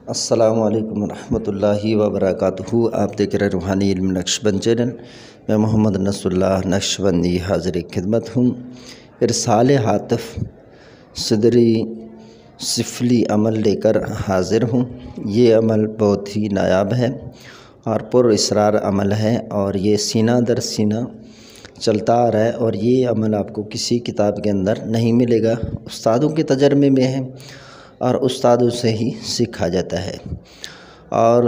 السلام علیکم ورحمۃ اللہ وبرکاتہ۔ آپ دیکھ رہے روحانی علم نقشبند چینل۔ میں محمد نصر اللہ نقشبندی حاضر خدمت ہوں۔ ارسال ہاتف صدری سفلی عمل لے کر حاضر ہوں۔ یہ عمل بہت ہی نایاب ہے اور پر اسرار عمل ہے، اور یہ سینہ در سینہ چلتا آ رہا ہے، اور یہ عمل آپ کو کسی کتاب کے اندر نہیں ملے گا، استادوں کے تجربے میں ہے اور استادوں سے ہی سیکھا جاتا ہے۔ اور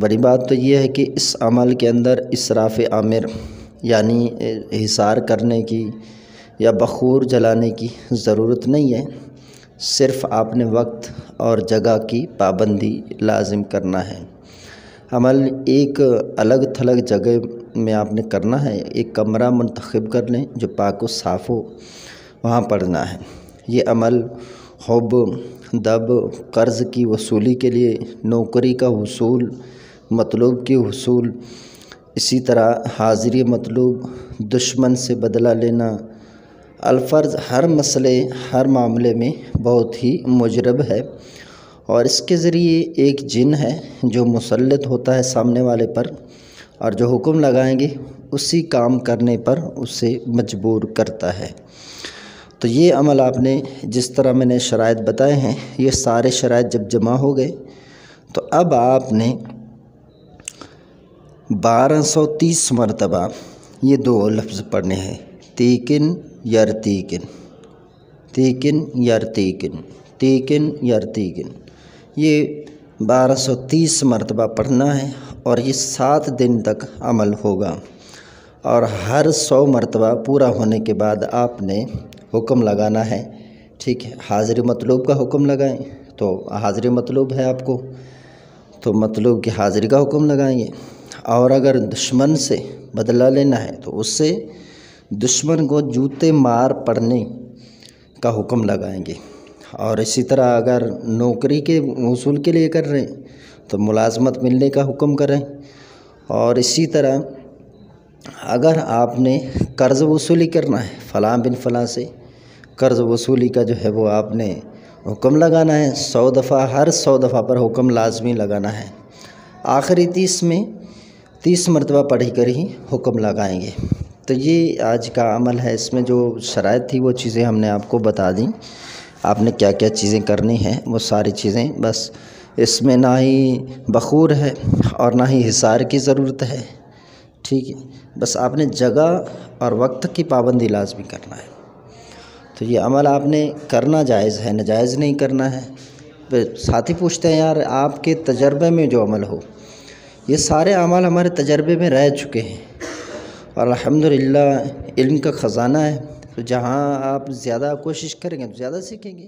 بڑی بات تو یہ ہے کہ اس عمل کے اندر اسراف آمر یعنی حصار کرنے کی یا بخور جلانے کی ضرورت نہیں ہے، صرف آپ نے وقت اور جگہ کی پابندی لازم کرنا ہے۔ عمل ایک الگ تھلگ جگہ میں آپ نے کرنا ہے، ایک کمرہ منتخب کر لیں جو پاک و صاف ہو، وہاں پڑھنا ہے۔ یہ عمل حب، دب، قرض کی وصولی کے لیے، نوکری کا حصول، مطلوب کی حصول، اسی طرح حاضری مطلوب، دشمن سے بدلہ لینا، الفرض ہر مسئلے ہر معاملے میں بہت ہی مجرب ہے، اور اس کے ذریعے ایک جن ہے جو مسلط ہوتا ہے سامنے والے پر، اور جو حکم لگائیں گے اسی کام کرنے پر اسے مجبور کرتا ہے۔ تو یہ عمل آپ نے جس طرح میں نے شرائط بتائے ہیں، یہ سارے شرائط جب جمع ہو گئے تو اب آپ نے 1230 مرتبہ یہ دو لفظ پڑھنے ہیں، تیکن یرتیکن، تیکن یرتیکن، تیکن یرتیکن۔ یہ 1230 مرتبہ پڑھنا ہے، اور یہ 7 دن تک عمل ہوگا، اور ہر 100 مرتبہ پورا ہونے کے بعد آپ نے حکم لگانا ہے۔ ٹھیک ہے، حاضری مطلوب کا حکم لگائیں تو حاضری مطلوب ہے آپ کو، تو مطلوب کی حاضری کا حکم لگائیں گے، اور اگر دشمن سے بدلہ لینا ہے تو اس سے دشمن کو جوتے مار پڑنے کا حکم لگائیں گے، اور اسی طرح اگر نوکری کے حصول کے لیے کر رہے ہیں تو ملازمت ملنے کا حکم کریں، اور اسی طرح اگر آپ نے قرض وصولی کرنا ہے فلاں بن فلاں سے، قرض وصولی کا جو ہے وہ آپ نے حکم لگانا ہے، 100 دفعہ، ہر 100 دفعہ پر حکم لازمی لگانا ہے۔ آخری 30 میں 30 مرتبہ پڑھ کر ہی حکم لگائیں گے۔ تو یہ آج کا عمل ہے، اس میں جو شرائط تھی وہ چیزیں ہم نے آپ کو بتا دیں، آپ نے کیا کیا چیزیں کرنی ہیں وہ ساری چیزیں، بس اس میں نہ ہی بخور ہے اور نہ ہی حصار کی ضرورت ہے۔ ٹھیک ہے، بس آپ نے جگہ اور وقت کی پابندی لازمی کرنا ہے۔ تو یہ عمل آپ نے کرنا جائز ہے، ناجائز نہیں کرنا ہے۔ ساتھی پوچھتے ہیں یار آپ کے تجربے میں جو عمل ہو، یہ سارے اعمال ہمارے تجربے میں رہ چکے ہیں، اور الحمدللہ علم کا خزانہ ہے، تو جہاں آپ زیادہ کوشش کریں گے تو زیادہ سیکھیں گے۔